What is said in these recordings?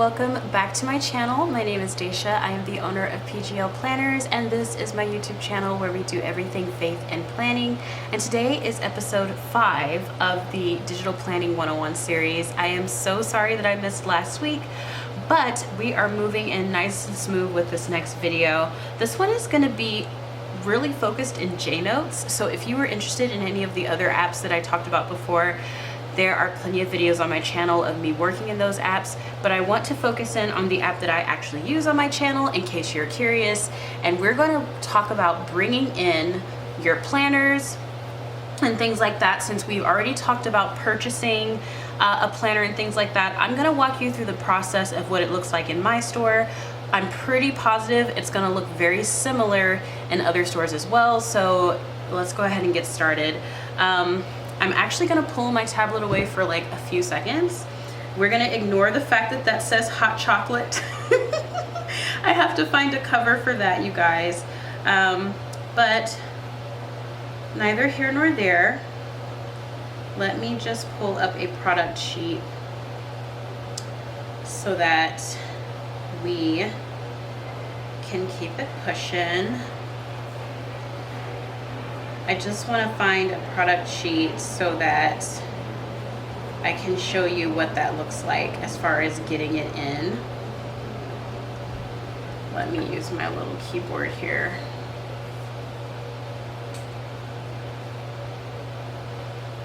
welcome back to my channel. My name is Daisha. I am the owner of PGL Planners, and this is my YouTube channel where we do everything faith and planning. And today is episode 5 of the Digital Planning 101 series. I am so sorry that I missed last week, but we are moving in nice and smooth with this next video. This one is going to be really focused in JNotes, so if you were interested in any of the other apps that I talked about before, there are plenty of videos on my channel of me working in those apps, but I want to focus in on the app that I actually use on my channel in case you're curious. And we're going to talk about bringing in your planners and things like that. Since we've already talked about purchasing a planner and things like that, I'm going to walk you through the process of what it looks like in my store. I'm pretty positive it's going to look very similar in other stores as well, so let's go ahead and get started. I'm actually going to pull my tablet away for like a few seconds. We're going to ignore the fact that that says hot chocolate. I have to find a cover for that, you guys. But neither here nor there. Let me just pull up a product sheet so that we can keep it pushing. I just want to find a product sheet so that I can show you what that looks like as far as getting it in. Let me use my little keyboard here.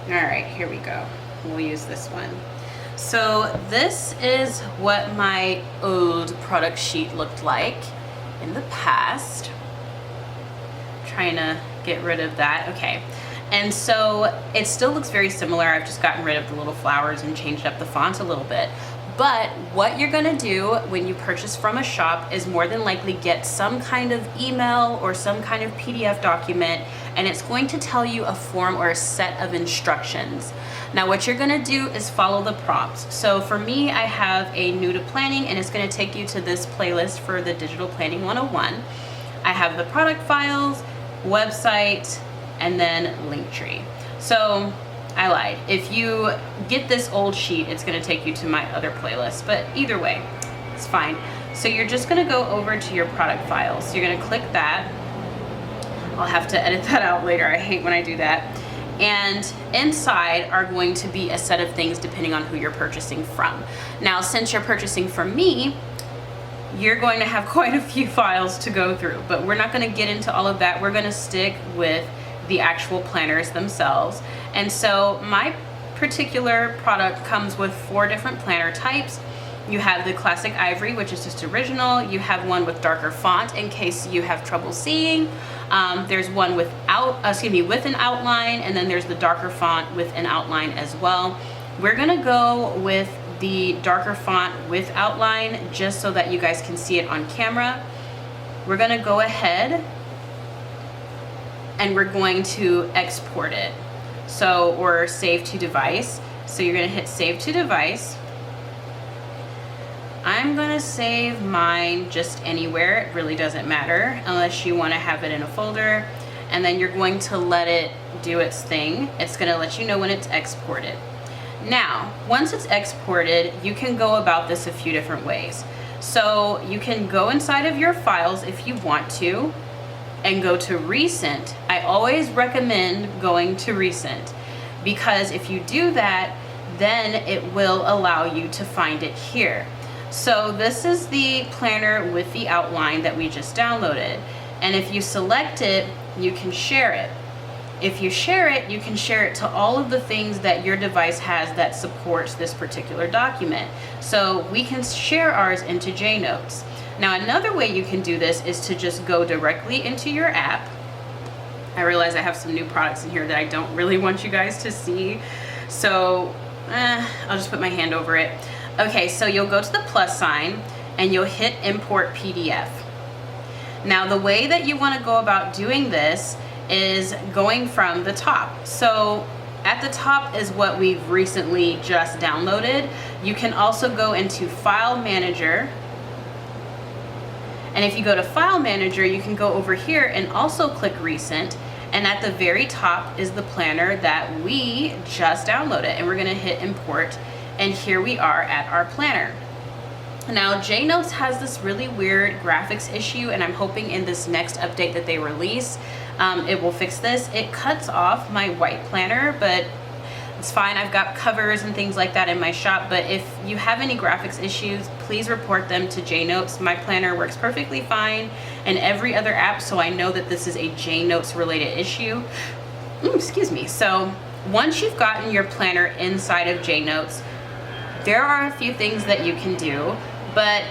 All right, here we go. We'll use this one. So this is what my old product sheet looked like in the past. Trying to get rid of that. Okay, and so it still looks very similar. I've just gotten rid of the little flowers and changed up the font a little bit. But what you're gonna do when you purchase from a shop is more than likely get some kind of email or some kind of PDF document, and it's going to tell you a form or a set of instructions. Now what you're gonna do is follow the prompts. So for me, I have a new to planning, and it's gonna take you to this playlist for the Digital Planning 101. I have the product files, website, and then Linktree. So I lied. If you get this old sheet, it's going to take you to my other playlist, but either way, it's fine. So you're just going to go over to your product files. So you're going to click that. I'll have to edit that out later. I hate when I do that. And inside are going to be a set of things depending on who you're purchasing from. Now, since you're purchasing from me, you're going to have quite a few files to go through, but we're not going to get into all of that. We're going to stick with the actual planners themselves. And so my particular product comes with 4 different planner types. You have the classic ivory, which is just original. You have one with darker font in case you have trouble seeing. There's one with an outline, and then there's the darker font with an outline as well. We're gonna go with the darker font with outline just so that you guys can see it on camera. We're gonna go ahead and we're going to export it. So, or save to device. So you're gonna hit save to device. I'm gonna save mine just anywhere. It really doesn't matter unless you wanna have it in a folder. And then you're going to let it do its thing. It's gonna let you know when it's exported. Now, once it's exported, you can go about this a few different ways. So you can go inside of your files if you want to and go to recent. I always recommend going to recent because if you do that, then it will allow you to find it here. So this is the planner with the outline that we just downloaded. And if you select it, you can share it. If you share it, you can share it to all of the things that your device has that supports this particular document. So we can share ours into JNotes. Now another way you can do this is to just go directly into your app. I realize I have some new products in here that I don't really want you guys to see. So I'll just put my hand over it. Okay, so you'll go to the plus sign and you'll hit import PDF. Now the way that you want to go about doing this is going from the top. So at the top is what we've recently just downloaded. You can also go into File Manager. And if you go to File Manager, you can go over here and also click Recent. And at the very top is the planner that we just downloaded. And we're gonna hit Import. And here we are at our planner. Now, JNotes has this really weird graphics issue, and I'm hoping in this next update that they release, it will fix this. It cuts off my white planner, but it's fine. I've got covers and things like that in my shop, but if you have any graphics issues, please report them to JNotes. My planner works perfectly fine and every other app, so I know that this is a JNotes related issue. Excuse me. So once you've gotten your planner inside of JNotes, there are a few things that you can do, but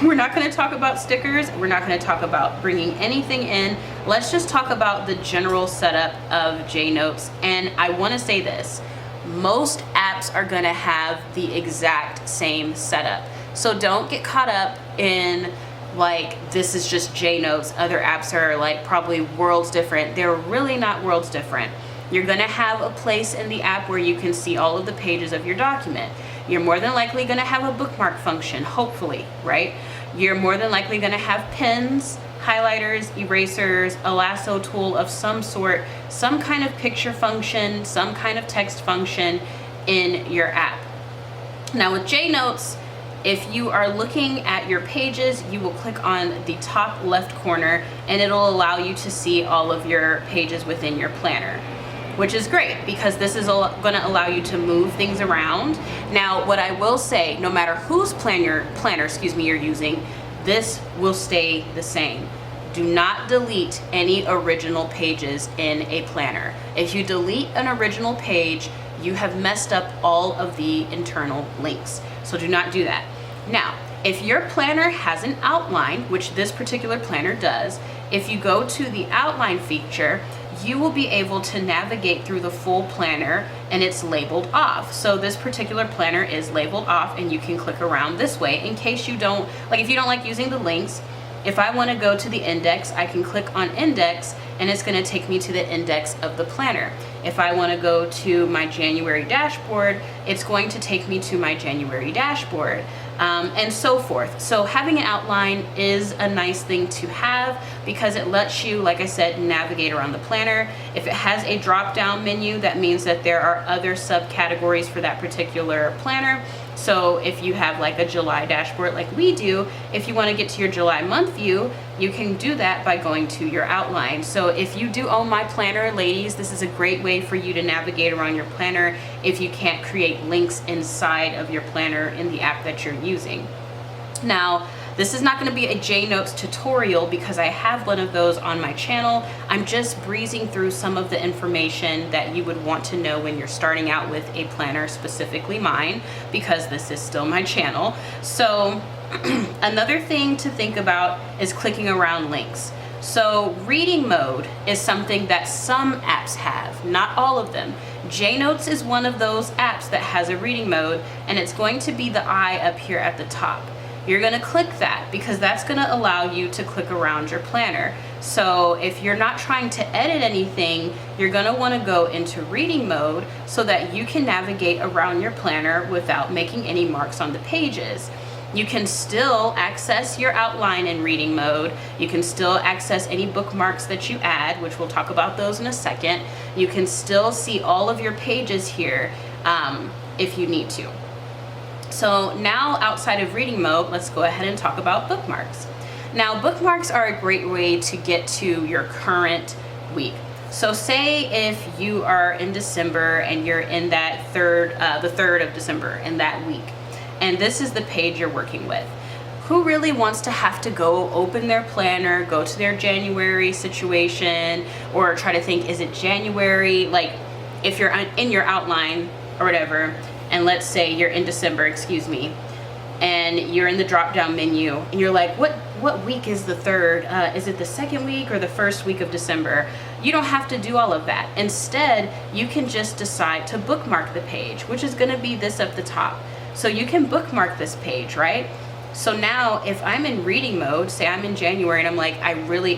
we're not going to talk about stickers. We're not going to talk about bringing anything in. Let's just talk about the general setup of JNotes. And I want to say this, most apps are going to have the exact same setup. So don't get caught up in like, this is just JNotes. Other apps are like probably worlds different. They're really not worlds different. You're going to have a place in the app where you can see all of the pages of your document. You're more than likely going to have a bookmark function, hopefully, right? You're more than likely going to have pens, highlighters, erasers, a lasso tool of some sort, some kind of picture function, some kind of text function in your app. Now with JNotes, if you are looking at your pages, you will click on the top left corner and it'll allow you to see all of your pages within your planner, which is great because this is going to allow you to move things around. Now, what I will say, no matter whose planner you're using, this will stay the same. Do not delete any original pages in a planner. If you delete an original page, you have messed up all of the internal links. So do not do that. Now, if your planner has an outline, which this particular planner does, if you go to the outline feature, you will be able to navigate through the full planner and it's labeled off. So this particular planner is labeled off and you can click around this way in case you don't, like if you don't like using the links, if I want to go to the index, I can click on index and it's going to take me to the index of the planner. If I want to go to my January dashboard, it's going to take me to my January dashboard. And so forth. So having an outline is a nice thing to have because it lets you, like I said, navigate around the planner. If it has a drop-down menu, that means that there are other subcategories for that particular planner. So if you have like a July dashboard like we do, if you want to get to your July month view, you can do that by going to your outline. So if you do own my planner, ladies, this is a great way for you to navigate around your planner if you can't create links inside of your planner in the app that you're using. Now, this is not going to be a JNotes tutorial because I have one of those on my channel. I'm just breezing through some of the information that you would want to know when you're starting out with a planner, specifically mine, because this is still my channel. So another thing to think about is clicking around links. So reading mode is something that some apps have, not all of them. JNotes is one of those apps that has a reading mode, and it's going to be the eye up here at the top. You're going to click that because that's going to allow you to click around your planner. So if you're not trying to edit anything, you're going to want to go into reading mode so that you can navigate around your planner without making any marks on the pages. You can still access your outline in reading mode. You can still access any bookmarks that you add, which we'll talk about those in a second. You can still see all of your pages here if you need to. So now outside of reading mode, let's go ahead and talk about bookmarks. Now, bookmarks are a great way to get to your current week. So say if you are in December and you're in that the 3rd of December in that week, and this is the page you're working with. Who really wants to have to go open their planner, go to their January situation, or try to think, is it January? Like if you're in your outline or whatever, and let's say you're in December, and you're in the drop-down menu, and you're like, what week is the 3rd? Is it the 2nd week or the 1st week of December? You don't have to do all of that. Instead, you can just decide to bookmark the page, which is going to be this up the top. So you can bookmark this page, right? So now if I'm in reading mode, say I'm in January and I'm like,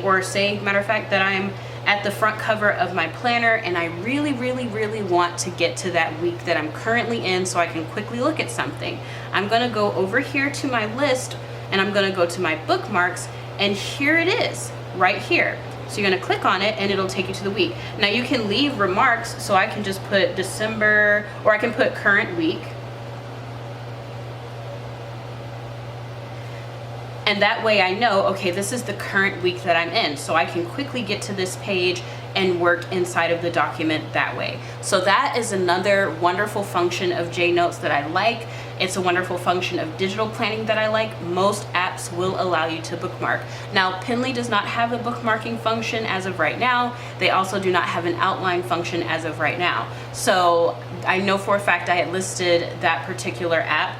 or say, matter of fact, that I'm at the front cover of my planner and I really want to get to that week that I'm currently in so I can quickly look at something. I'm going to go over here to my list and I'm going to go to my bookmarks, and here it is right here. So you're going to click on it and it'll take you to the week. Now you can leave remarks, so I can just put December, or I can put current week. And that way I know, okay, this is the current week that I'm in, so I can quickly get to this page and work inside of the document that way. So that is another wonderful function of JNotes that I like. It's a wonderful function of digital planning that I like. Most apps will allow you to bookmark. Now, Penly does not have a bookmarking function as of right now. They also do not have an outline function as of right now. So I know for a fact I had listed that particular app.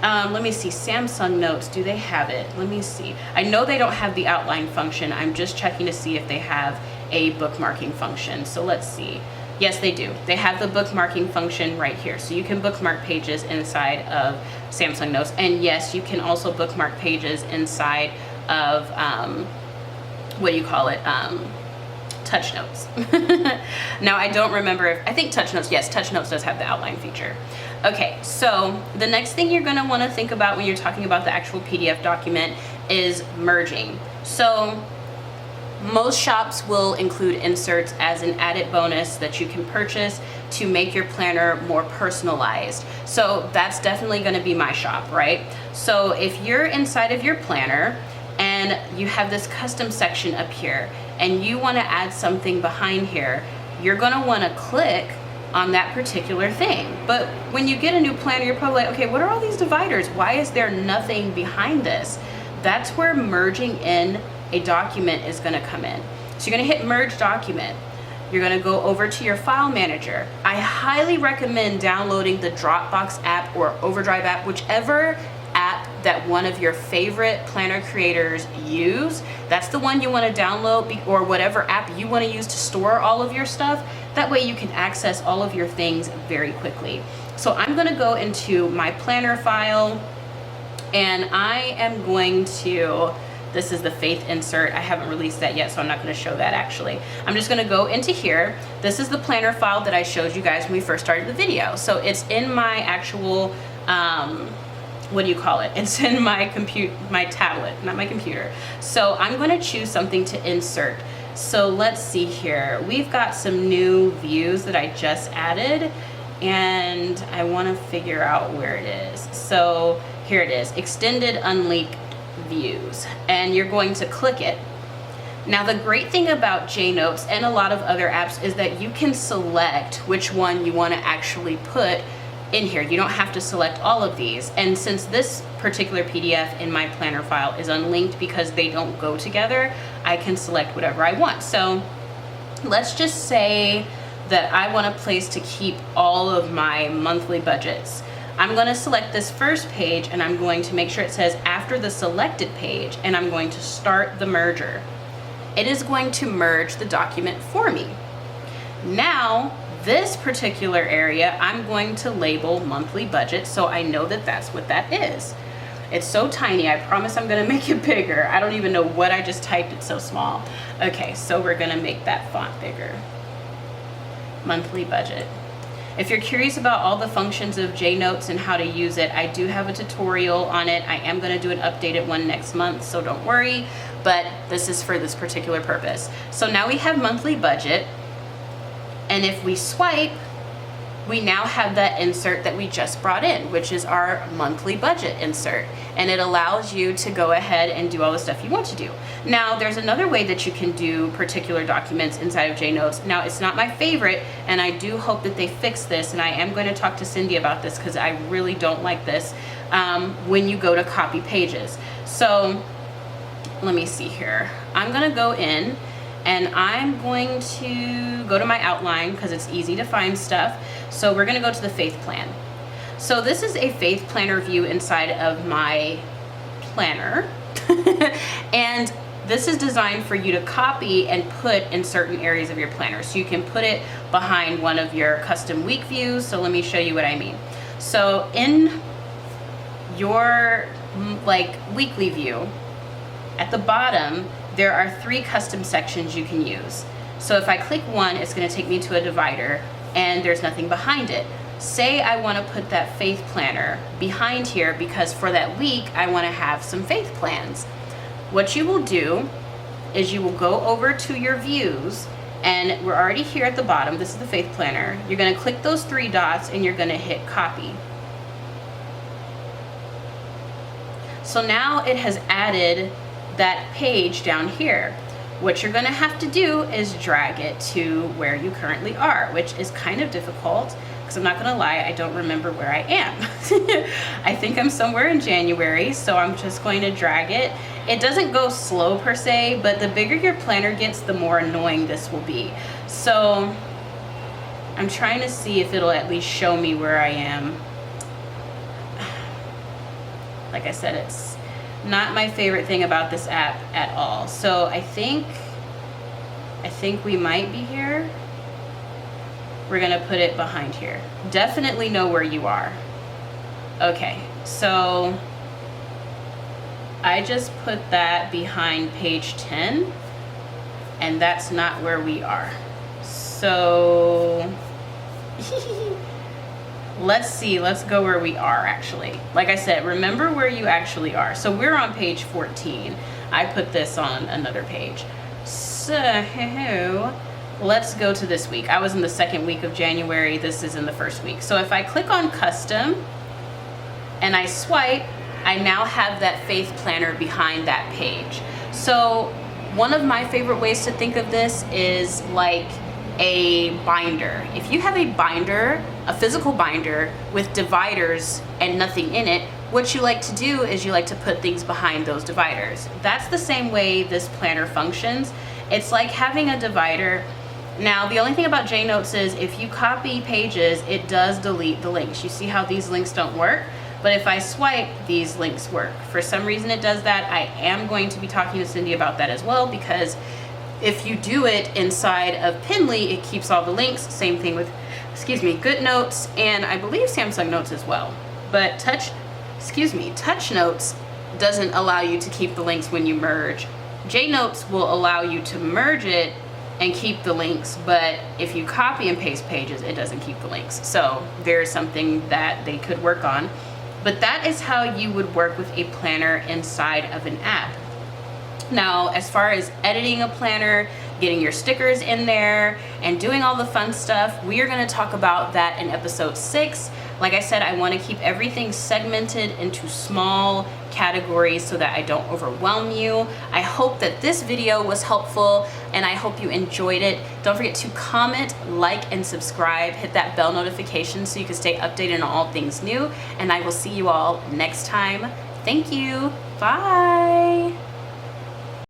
Let me see, Samsung Notes, do they have it? Let me see. I know they don't have the outline function. I'm just checking to see if they have a bookmarking function. So let's see. Yes, they do. They have the bookmarking function right here. So you can bookmark pages inside of Samsung Notes. And yes, you can also bookmark pages inside of, what do you call it? Touch Notes. Now, I don't remember if, I think Touch Notes, yes, Touch Notes does have the outline feature. Okay, so the next thing you're gonna wanna think about when you're talking about the actual PDF document is merging. So most shops will include inserts as an added bonus that you can purchase to make your planner more personalized. So that's definitely gonna be my shop, right? So if you're inside of your planner and you have this custom section up here and you wanna add something behind here, you're gonna wanna click on that particular thing. But when you get a new planner, you're probably like, okay, what are all these dividers? Why is there nothing behind this? That's where merging in a document is gonna come in. So you're gonna hit merge document. You're gonna go over to your file manager. I highly recommend downloading the Dropbox app or Overdrive app, whichever app that one of your favorite planner creators use. That's the one you wanna download, or whatever app you wanna use to store all of your stuff. That way you can access all of your things very quickly. So I'm gonna go into my planner file and I am going to, this is the Faith insert. I haven't released that yet, so I'm not gonna show that actually. I'm just gonna go into here. This is the planner file that I showed you guys when we first started the video. So it's in my actual, what do you call it? It's in my tablet, not my computer. So I'm gonna choose something to insert. So let's see here. We've got some new views that I just added and I wanna figure out where it is. So here it is, extended unlinked views, and you're going to click it. Now the great thing about JNotes and a lot of other apps is that you can select which one you wanna actually put in here. You don't have to select all of these. And since this particular PDF in my planner file is unlinked because they don't go together, I can select whatever I want. So let's just say that I want a place to keep all of my monthly budgets. I'm going to select this first page and I'm going to make sure it says after the selected page, and I'm going to start the merger. It is going to merge the document for me. Now, this particular area, I'm going to label monthly budget so I know that that's what that is. It's so tiny, I promise I'm gonna make it bigger. I don't even know what I just typed, it's so small. Okay, so we're gonna make that font bigger. Monthly budget. If you're curious about all the functions of JNotes and how to use it, I do have a tutorial on it. I am gonna do an updated one next month, so don't worry, but this is for this particular purpose. So now we have monthly budget. And if we swipe, we now have that insert that we just brought in, which is our monthly budget insert. And it allows you to go ahead and do all the stuff you want to do. Now, there's another way that you can do particular documents inside of JNotes. Now, it's not my favorite, and I do hope that they fix this, and I am going to talk to Cindy about this because I really don't like this when you go to copy pages. So, let me see here. I'm going to go in, and I'm going to go to my outline because it's easy to find stuff. So we're gonna go to the Faith Plan. So this is a Faith Planner view inside of my planner. And this is designed for you to copy and put in certain areas of your planner. So you can put it behind one of your custom week views. So let me show you what I mean. So in your weekly view, at the bottom, there are 3 custom sections you can use. So if I click one, it's gonna take me to a divider and there's nothing behind it. Say I wanna put that Faith Planner behind here because for that week, I wanna have some Faith plans. What you will do is you will go over to your views, and we're already here at the bottom. This is the Faith Planner. You're gonna click those 3 dots and you're gonna hit copy. So now it has added that page down here. What you're gonna have to do is drag it to where you currently are, which is kind of difficult because I'm not gonna lie, I don't remember where I am. I think I'm somewhere in January, so I'm just going to drag it. It doesn't go slow per se, but the bigger your planner gets, the more annoying this will be. So I'm trying to see if it'll at least show me where I am. Like I said, it's not my favorite thing about this app at all. So I think we might be here. We're gonna put it behind here. Definitely know where you are. Okay, so I just put that behind page 10, and that's not where we are. So let's see, let's go where we are actually. Like I said, remember where you actually are. So we're on page 14. I put this on another page. So let's go to this week. I was in the second week of January. This is in the first week. So if I click on custom and I swipe, I now have that faith planner behind that page. So one of my favorite ways to think of this is like a binder. If you have a binder, a physical binder with dividers and nothing in it, what you like to do is you like to put things behind those dividers. That's the same way this planner functions. It's like having a divider. Now, the only thing about JNotes is if you copy pages, it does delete the links. You see how these links don't work? But if I swipe, these links work. For some reason it does that. I am going to be talking to Cindy about that as well, because if you do it inside of Pinly, it keeps all the links. Same thing with, GoodNotes, and I believe Samsung Notes as well. But Touch Notes doesn't allow you to keep the links when you merge. JNotes will allow you to merge it and keep the links, but if you copy and paste pages, it doesn't keep the links. So there's something that they could work on. But that is how you would work with a planner inside of an app. Now, as far as editing a planner, getting your stickers in there, and doing all the fun stuff, we are going to talk about that in episode 6. Like I said, I want to keep everything segmented into small categories so that I don't overwhelm you. I hope that this video was helpful, and I hope you enjoyed it. Don't forget to comment, like, and subscribe. Hit that bell notification so you can stay updated on all things new, and I will see you all next time. Thank you. Bye.